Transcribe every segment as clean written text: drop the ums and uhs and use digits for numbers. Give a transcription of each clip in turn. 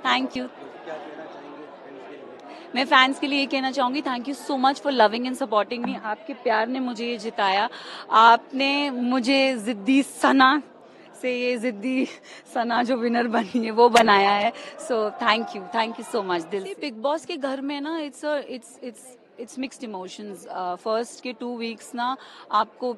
Thank you. मैं fans के लिए ये कहना चाहूंगी, thank you so much for loving and supporting me. आपके प्यार ने मुझे ये जिताया। आपने मुझे जिद्दी सना से ये जिद्दी सना जो विनर बनी है वो बनाया है। So thank you so much दिल से। बिग बॉस के घर में ना इट्स मिक्स्ड इमोशंस। फर्स्ट के 2 वीक्स ना आपको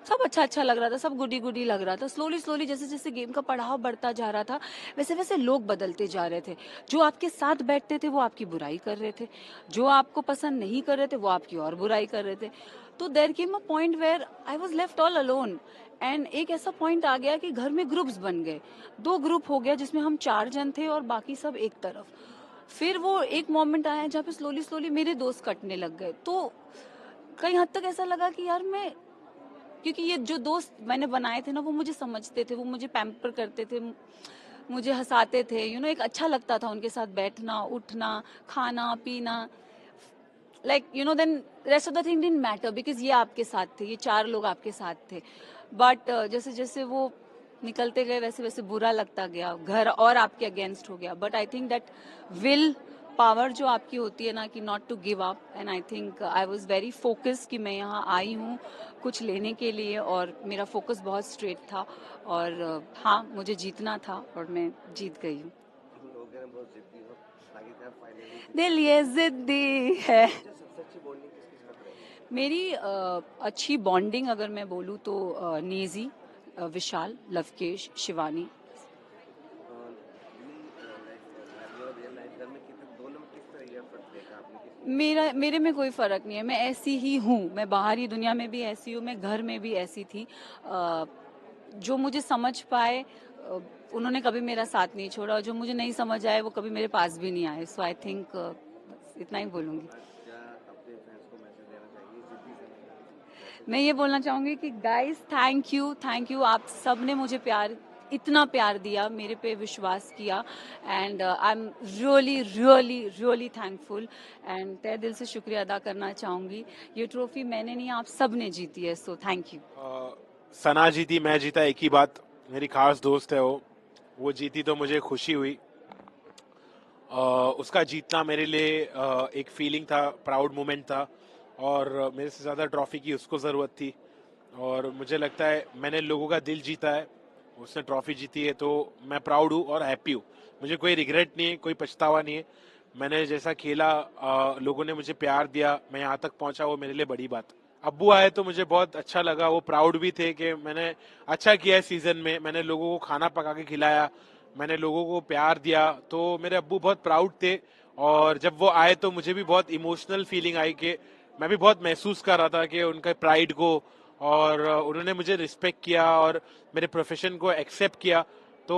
सब अच्छा अच्छा लग रहा था, सब गुडी गुडी लग रहा था। स्लोली स्लोली जैसे जैसे गेम का पड़ाव बढ़ता जा रहा था वैसे वैसे लोग बदलते जा रहे थे। जो आपके साथ बैठते थे वो आपकी बुराई कर रहे थे, जो आपको पसंद नहीं कर रहे थे वो आपकी और बुराई कर रहे थे। तो there came a point where I was left all alone. And एक ऐसा पॉइंट आ गया कि घर में ग्रुप्स बन गए, 2 ग्रुप हो गया जिसमें हम 4 जन थे और बाकी सब एक तरफ। फिर वो एक मोमेंट आया जहाँ पे स्लोली स्लोली मेरे दोस्त कटने लग गए। तो कई हद तक ऐसा लगा कि यार मैं, क्योंकि ये जो दोस्त मैंने बनाए थे ना वो मुझे समझते थे, वो मुझे पैम्पर करते थे, मुझे हंसाते थे, एक अच्छा लगता था उनके साथ बैठना उठना खाना पीना। Then rest of the thing didn't matter because ये आपके साथ थे, ये 4 लोग आपके साथ थे। बट जैसे जैसे वो निकलते गए वैसे वैसे बुरा लगता गया, घर और आपके अगेंस्ट हो गया। But I think that will power जो आपकी होती है ना कि not to give up. And I think I was very focused कि मैं यहाँ आई हूँ कुछ लेने के लिए और मेरा फोकस बहुत स्ट्रेट था। और हाँ, मुझे जीतना था और मैं जीत गई हूँ। दिल ये जिद्दी है। मेरी अच्छी बॉन्डिंग अगर मैं बोलूँ तो नेजी, विशाल, लवकेश, शिवानी। मेरे में कोई फर्क नहीं है, मैं ऐसी ही हूँ। मैं बाहरी दुनिया में भी ऐसी हूँ, मैं घर में भी ऐसी थी। जो मुझे समझ पाए उन्होंने कभी मेरा साथ नहीं छोड़ा, और जो मुझे नहीं समझ आए वो कभी मेरे पास भी नहीं आए। सो आई थिंक इतना ही बोलूंगी। मैं ये बोलना चाहूंगी कि गाइस थैंक यू आप सब ने मुझे इतना प्यार दिया, मेरे पे विश्वास किया। And I am really really really thankful. And तहे दिल से शुक्रिया अदा करना चाहूंगी। ये ट्रॉफी मैंने नहीं, आप सब ने जीती है। So thank you. सना जीती, मैं जीता, एक ही बात। मेरी खास दोस्त है वो जीती तो मुझे खुशी हुई। उसका जीतना मेरे लिए एक फीलिंग था, प्राउड मोमेंट था। और मेरे से ज़्यादा ट्रॉफी की उसको ज़रूरत थी। और मुझे लगता है मैंने लोगों का दिल जीता है, उसने ट्रॉफी जीती है, तो मैं प्राउड हूँ और हैप्पी हूँ। मुझे कोई रिग्रेट नहीं है, कोई पछतावा नहीं है। मैंने जैसा खेला, लोगों ने मुझे प्यार दिया, मैं यहाँ तक पहुँचा, वो मेरे लिए बड़ी बात। अब्बू आए तो मुझे बहुत अच्छा लगा, वो प्राउड भी थे कि मैंने अच्छा किया है सीजन में। मैंने लोगों को खाना पका के खिलाया, मैंने लोगों को प्यार दिया, तो मेरे अब्बू बहुत प्राउड थे। और जब वो आए तो मुझे भी बहुत इमोशनल फीलिंग आई कि मैं भी बहुत महसूस कर रहा था कि उनके प्राइड को, और उन्होंने मुझे रिस्पेक्ट किया और मेरे प्रोफेशन को एक्सेप्ट किया। तो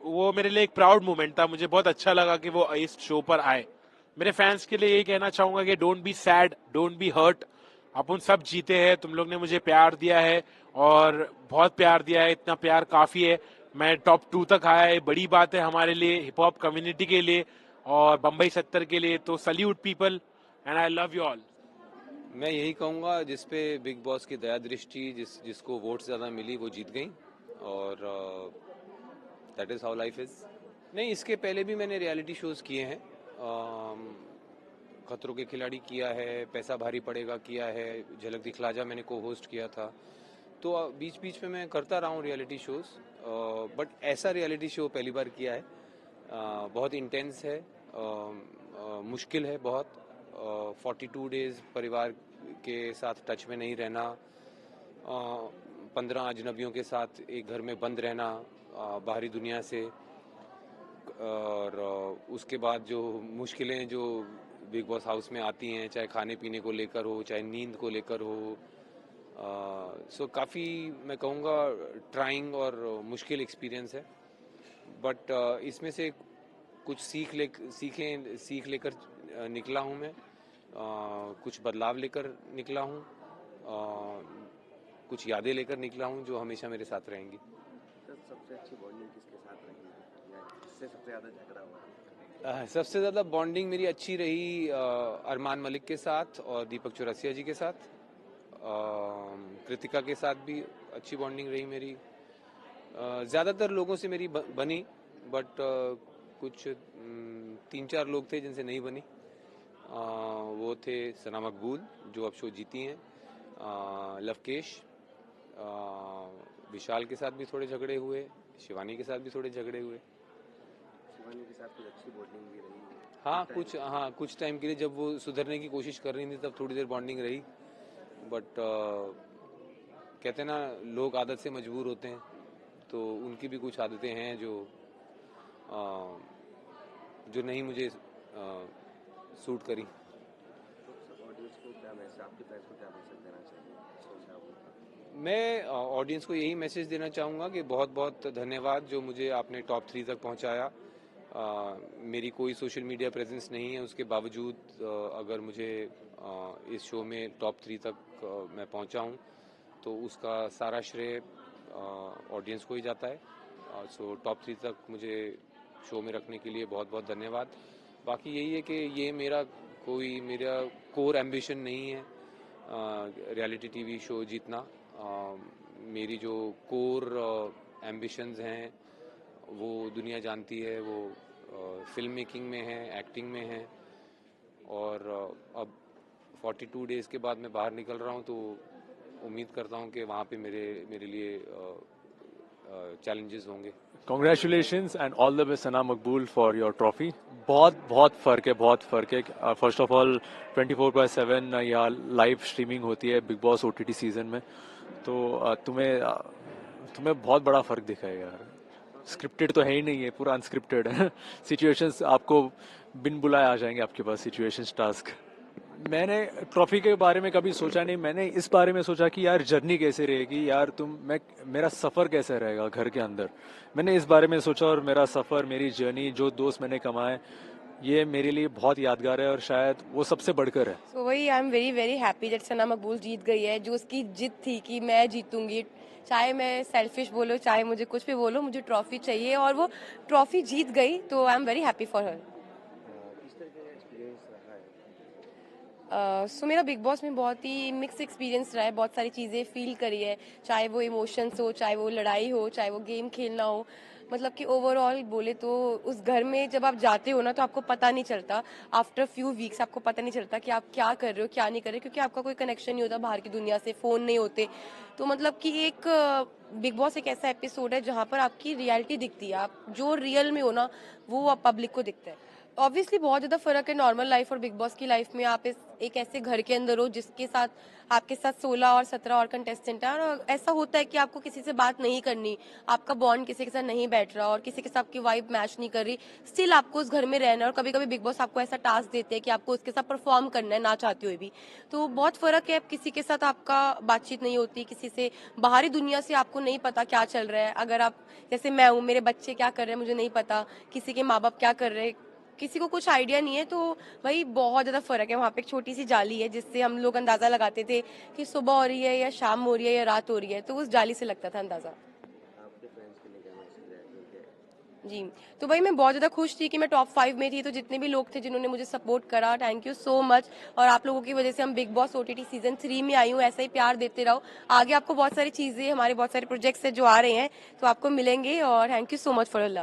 वो मेरे लिए एक प्राउड मोमेंट था। मुझे बहुत अच्छा लगा कि वो इस शो पर आए। मेरे फैंस के लिए यही कहना चाहूंगा कि don't be sad, don't be hurt. अपन सब जीते हैं, तुम लोग ने मुझे प्यार दिया है और बहुत प्यार दिया है, इतना प्यार काफी है। मैं टॉप 2 तक आया है, बड़ी बात है हमारे लिए, हिप हॉप कम्युनिटी के लिए और बम्बई 70 के लिए। तो salute people and I love you all. मैं यही कहूँगा, जिस पे बिग बॉस की दया दृष्टि, जिसको वोट ज़्यादा मिली वो जीत गई। और that is how life is. नहीं, इसके पहले भी मैंने रियलिटी शोज़ किए हैं। खतरों के खिलाड़ी किया है, पैसा भारी पड़ेगा किया है, झलक दिखलाजा मैंने को होस्ट किया था। तो बीच बीच में मैं करता रहा हूँ रियलिटी शोज़, बट ऐसा रियलिटी शो पहली बार किया है। बहुत इंटेंस है, मुश्किल है बहुत। 42 डेज परिवार के साथ टच में नहीं रहना, 15 अजनबियों के साथ एक घर में बंद रहना बाहरी दुनिया से। और उसके बाद जो मुश्किलें जो बिग बॉस हाउस में आती हैं, चाहे खाने पीने को लेकर हो, चाहे नींद को लेकर हो, सो काफ़ी मैं कहूँगा ट्राइंग और मुश्किल एक्सपीरियंस है। बट इसमें से कुछ सीख लेकर निकला हूँ मैं। कुछ बदलाव लेकर निकला हूँ, कुछ यादें लेकर निकला हूँ जो हमेशा मेरे साथ रहेंगी। सबसे अच्छी बॉन्डिंग किसके साथ रही है, किससे सबसे ज़्यादा झगड़ा हुआ? सबसे ज़्यादा बॉन्डिंग मेरी अच्छी रही अरमान मलिक के साथ और दीपक चौरसिया जी के साथ। कृतिका के साथ भी अच्छी बॉन्डिंग रही मेरी। ज़्यादातर लोगों से मेरी बनी, बट कुछ 3-4 लोग थे जिनसे नहीं बनी। वो थे सना मकबूल जो अब शो जीती हैं, लवकेश, विशाल के साथ भी थोड़े झगड़े हुए, शिवानी के साथ भी थोड़े झगड़े हुए। शिवानी के साथ कुछ अच्छी बॉन्डिंग भी रही है। कुछ टाइम के लिए जब वो सुधरने की कोशिश कर रही थी तब थोड़ी देर बॉन्डिंग रही, बट कहते हैं ना लोग आदत से मजबूर होते हैं, तो उनकी भी कुछ आदतें हैं जो नहीं मुझे सूट करी। ऑडियंस को क्या मैसेज, आपके फैंस को क्या मैसेज देना चाहिए? मैं ऑडियंस को यही मैसेज देना चाहूँगा कि बहुत बहुत धन्यवाद जो मुझे आपने टॉप 3 तक पहुँचाया। मेरी कोई सोशल मीडिया प्रेजेंस नहीं है, उसके बावजूद अगर मुझे इस शो में टॉप 3 तक मैं पहुँचा हूँ तो उसका सारा श्रेय ऑडियंस को ही जाता है। सो टॉप 3 तक मुझे शो में रखने के लिए बहुत बहुत धन्यवाद। बाकी यही है कि ये मेरा कोर एम्बिशन नहीं है रियलिटी टीवी शो जीतना। मेरी जो कोर एम्बिशंस हैं वो दुनिया जानती है, वो फिल्म मेकिंग में है, एक्टिंग में है, और अब 42 डेज के बाद मैं बाहर निकल रहा हूँ तो उम्मीद करता हूँ कि वहाँ पे मेरे लिए चैलेंजेस होंगे। Congratulations and all the best Sana Maqbool for your trophy। बहुत फ़र्क है। फर्स्ट ऑफ ऑल 24/7 यहाँ लाइव स्ट्रीमिंग होती है बिग बॉस OTT सीजन में, तो तुम्हें बहुत बड़ा फ़र्क दिखा है यार। स्क्रिप्टेड तो है ही नहीं है, पूरा अनस्क्रिप्टेड है। सिचुएशंस आपको बिन बुलाए आ जाएंगे आपके पास, सिचुएशंस टास्क। मैंने ट्रॉफी के बारे में कभी सोचा नहीं, मैंने इस बारे में सोचा कि यार जर्नी कैसे रहेगी यार, मेरा सफ़र कैसे रहेगा घर के अंदर। मैंने इस बारे में सोचा और मेरा सफ़र, मेरी जर्नी, जो दोस्त मैंने कमाए, ये मेरे लिए बहुत यादगार है और शायद वो सबसे बढ़कर है। सो वही I am very very happy that Sana Maqbool जीत गई है। जो उसकी जिद थी कि मैं जीतूंगी, चाहे मैं सेल्फिश बोलो, चाहे मुझे कुछ भी बोलो, मुझे ट्रॉफी चाहिए, और वो ट्रॉफी जीत गई, तो आई am very happy for her. किस तरह का एक्सपीरियंस रहा है? सो मेरा बिग बॉस में बहुत ही मिक्स एक्सपीरियंस रहा है। बहुत सारी चीज़ें फील करी है, चाहे वो इमोशंस हो, चाहे वो लड़ाई हो, चाहे वो गेम खेलना हो। मतलब कि ओवरऑल बोले तो उस घर में जब आप जाते हो ना तो आपको पता नहीं चलता, आफ्टर फ्यू वीक्स आपको पता नहीं चलता कि आप क्या कर रहे हो क्या नहीं कर रहे, क्योंकि आपका कोई कनेक्शन नहीं होता बाहर की दुनिया से, फ़ोन नहीं होते। तो मतलब कि एक बिग बॉस एक ऐसा एपिसोड है जहाँ पर आपकी रियलिटी दिखती है, आप जो रियल में हो ना वो आप पब्लिक को दिखता है। ऑब्वियसली बहुत ज़्यादा फर्क है नॉर्मल लाइफ और बिग बॉस की लाइफ में। आप एक ऐसे घर के अंदर हो जिसके साथ आपके साथ 16 और 17 और कंटेस्टेंट हैं, और ऐसा होता है कि आपको किसी से बात नहीं करनी, आपका बॉन्ड किसी के साथ नहीं बैठ रहा और किसी के साथ आपकी वाइब मैच नहीं कर रही, स्टिल आपको उस घर में रहना है। और कभी कभी बिग बॉस आपको ऐसा टास्क देते हैं कि आपको उसके साथ परफॉर्म करना है ना चाहते हुए भी। तो बहुत फर्क है, किसी के साथ आपका बातचीत नहीं होती, किसी से बाहरी दुनिया से आपको नहीं पता क्या चल रहा है। अगर आप जैसे मैं हूँ, मेरे बच्चे क्या कर रहे हैं मुझे नहीं पता, किसी के माँ बाप क्या कर रहे हैं किसी को कुछ आइडिया नहीं है। तो भाई बहुत ज़्यादा फर्क है। वहाँ पे एक छोटी सी जाली है जिससे हम लोग अंदाज़ा लगाते थे कि सुबह हो रही है या शाम हो रही है या रात हो रही है, तो उस जाली से लगता था अंदाज़ा। आपके फैंस के लिए क्या मैसेज है? क्योंकि जी, तो भाई मैं बहुत ज़्यादा खुश थी कि मैं टॉप 5 में थी, तो जितने भी लोग थे जिन्होंने मुझे सपोर्ट करा, थैंक यू सो मच। और आप लोगों की वजह से हम बिग बॉस OTT सीजन 3 में आई हूँ। ऐसा ही प्यार देते रहो, आगे आपको बहुत सारी चीज़ें, हमारे बहुत सारे प्रोजेक्ट्स है जो आ रहे हैं तो आपको मिलेंगे, और thank you so much for love.